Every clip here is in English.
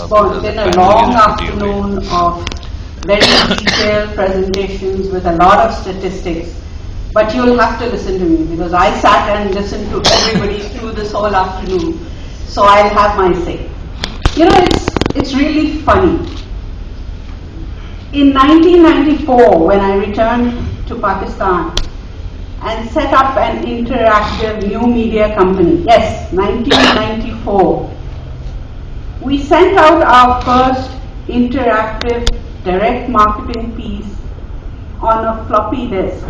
So it's been a long afternoon of very detailed presentations with a lot of statistics, but you'll have to listen to me because I sat and listened to everybody through this whole afternoon, so I'll have my say. You know, it's really funny. In 1994, when I returned to Pakistan and set up an interactive new media company, yes, 1994, we sent out our first interactive direct marketing piece on a floppy disk.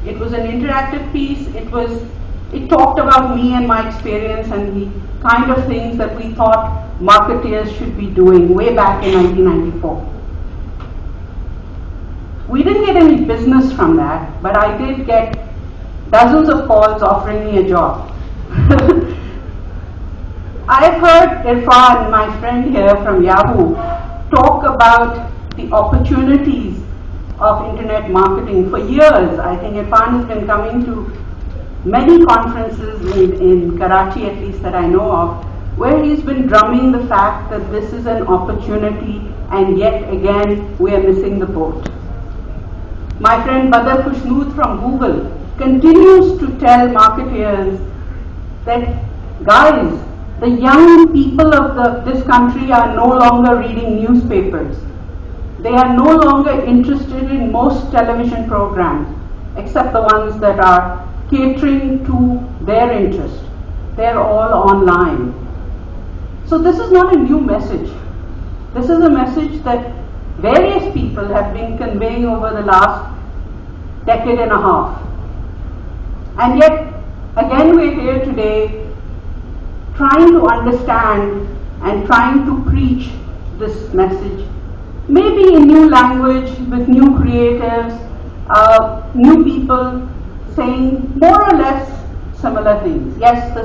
It was an interactive piece. It talked about me and my experience and the kind of things that we thought marketeers should be doing way back in 1994. We didn't get any business from that, but I did get dozens of calls offering me a job. I've heard Irfan, my friend here from Yahoo, talk about the opportunities of internet marketing for years. I think Irfan has been coming to many conferences in Karachi, at least that I know of, where he's been drumming the fact that this is an opportunity and yet again we are missing the boat. My friend Badr Khushnood from Google continues to tell marketeers that, guys, the young people of this country are no longer reading newspapers. They are no longer interested in most television programs, except the ones that are catering to their interest. They're all online. So this is not a new message. This is a message that various people have been conveying over the last decade and a half. And yet, again, we're here today trying to understand and trying to preach this message, maybe in new language, with new creatives, new people saying more or less similar things. Yes, the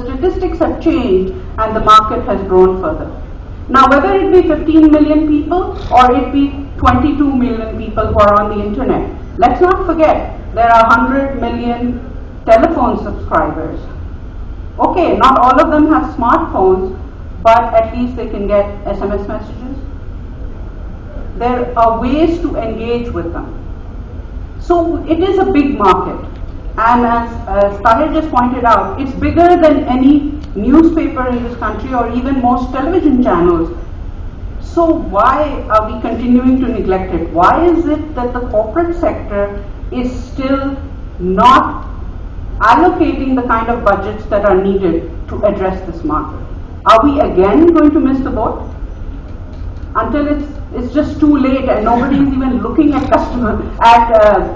statistics have changed and the market has grown further. Now, whether it be 15 million people or it be 22 million people who are on the internet, let's not forget there are 100 million telephone subscribers. Okay, not all of them have smartphones, but at least they can get SMS messages. There are ways to engage with them. So it is a big market. And as Tahir just pointed out, it's bigger than any newspaper in this country or even most television channels. So why are we continuing to neglect it? Why is it that the corporate sector is still not allocating the kind of budgets that are needed to address this market? Are we again going to miss the boat until it's just too late and nobody is even looking at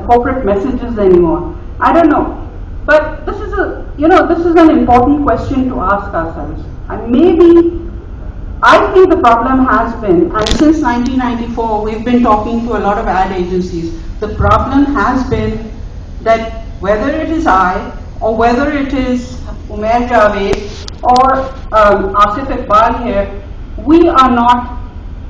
corporate messages anymore? I don't know, but this is an important question to ask ourselves. And maybe I think the problem has been, and since 1994 we've been talking to a lot of ad agencies. The problem has been that whether it is I, or whether it is Umair Javed, or Asif Iqbal here, we are not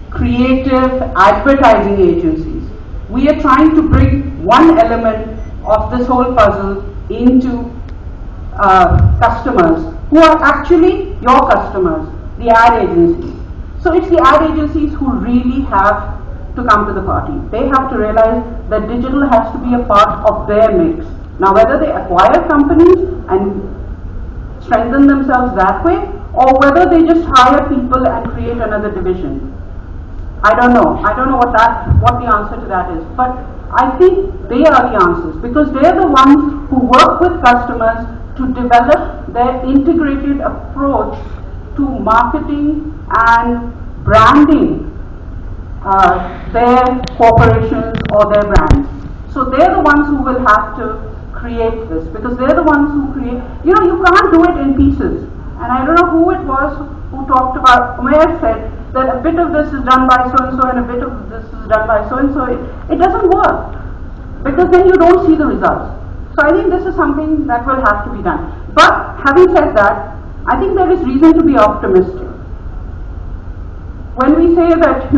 creative advertising agencies. We are trying to bring one element of this whole puzzle into customers who are actually your customers, the ad agencies. So it's the ad agencies who really have to come to the party. They have to realize that digital has to be a part of their mix. Now, whether they acquire companies and strengthen themselves that way, or whether they just hire people and create another division, I don't know. I don't know what the answer to that is. But I think they are the answers, because they're the ones who work with customers to develop their integrated approach to marketing and branding their corporations or their brands. So they're the ones who will have to create this, because they're the ones who create. You can't do it in pieces. And I don't know who it was who talked about, Umair said that a bit of this is done by so-and-so and a bit of this is done by so-and-so. It doesn't work, because then you don't see the results. So I think this is something that will have to be done. But having said that, I think there is reason to be optimistic. when we say that,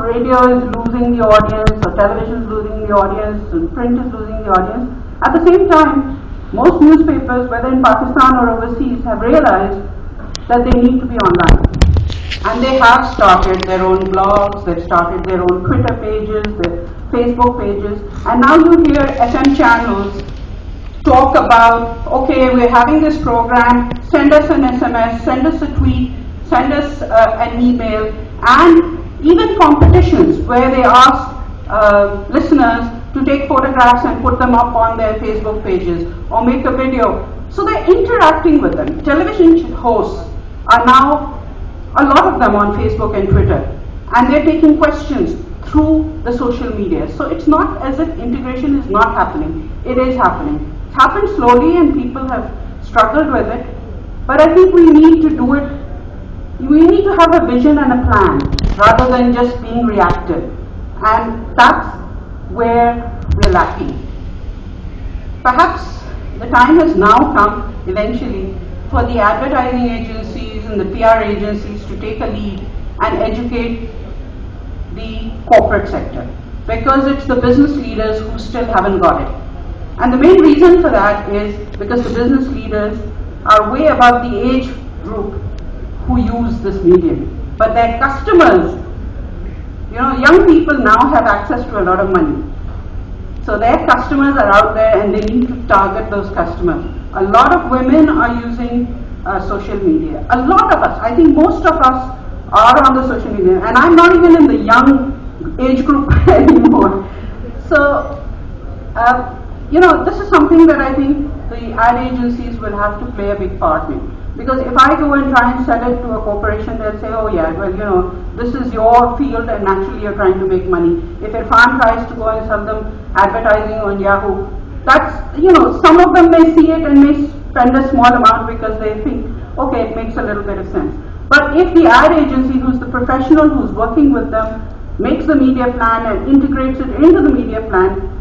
radio is losing the audience, or television is losing the audience, and print is losing the audience, at the same time, most newspapers, whether in Pakistan or overseas, have realized that they need to be online. And they have started their own blogs, they've started their own Twitter pages, their Facebook pages, and now you hear FM channels talk about, okay, we're having this program, send us an SMS, send us a tweet, send us an email, and even competitions where they ask listeners to take photographs and put them up on their Facebook pages or make a video. So they're interacting with them. Television hosts are now, a lot of them on Facebook and Twitter, and they're taking questions through the social media. So it's not as if integration is not happening. It is happening. It's happened slowly and people have struggled with it, but I think we need to do it. We need to have a vision and a plan rather than just being reactive, and that's where we're lacking. Perhaps the time has now come eventually for the advertising agencies and the PR agencies to take a lead and educate the corporate sector, because it's the business leaders who still haven't got it. And the main reason for that is because the business leaders are way above the age group who use this medium. But their customers, young people now have access to a lot of money. So their customers are out there and they need to target those customers. A lot of women are using social media. A lot of us, I think most of us are on the social media. And I'm not even in the young age group anymore. So, this is something that I think the ad agencies will have to play a big part in. Because if I go and try and sell it to a corporation, they'll say, oh yeah, well, this is your field and naturally you're trying to make money. If Irfan tries to go and sell them advertising on Yahoo, that's, some of them may see it and may spend a small amount because they think, okay, it makes a little bit of sense. But if the ad agency, who's the professional who's working with them, makes the media plan and integrates it into the media plan,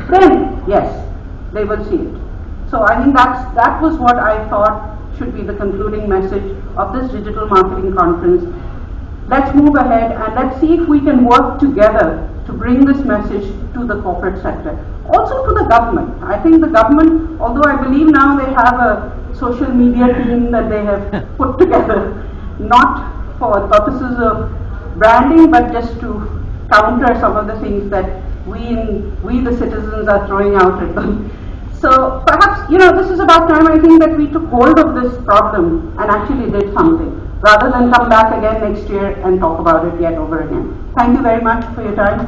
then yes, they will see it. So I think that was what I thought should be the concluding message of this digital marketing conference. Let's move ahead and let's see if we can work together to bring this message to the corporate sector. Also to the government. I think the government, although I believe now they have a social media team that they have put together, not for purposes of branding, but just to counter some of the things that we the citizens are throwing out at them. So perhaps, this is about time, I think, that we took hold of this problem and actually did something, rather than come back again next year and talk about it yet over again. Thank you very much for your time.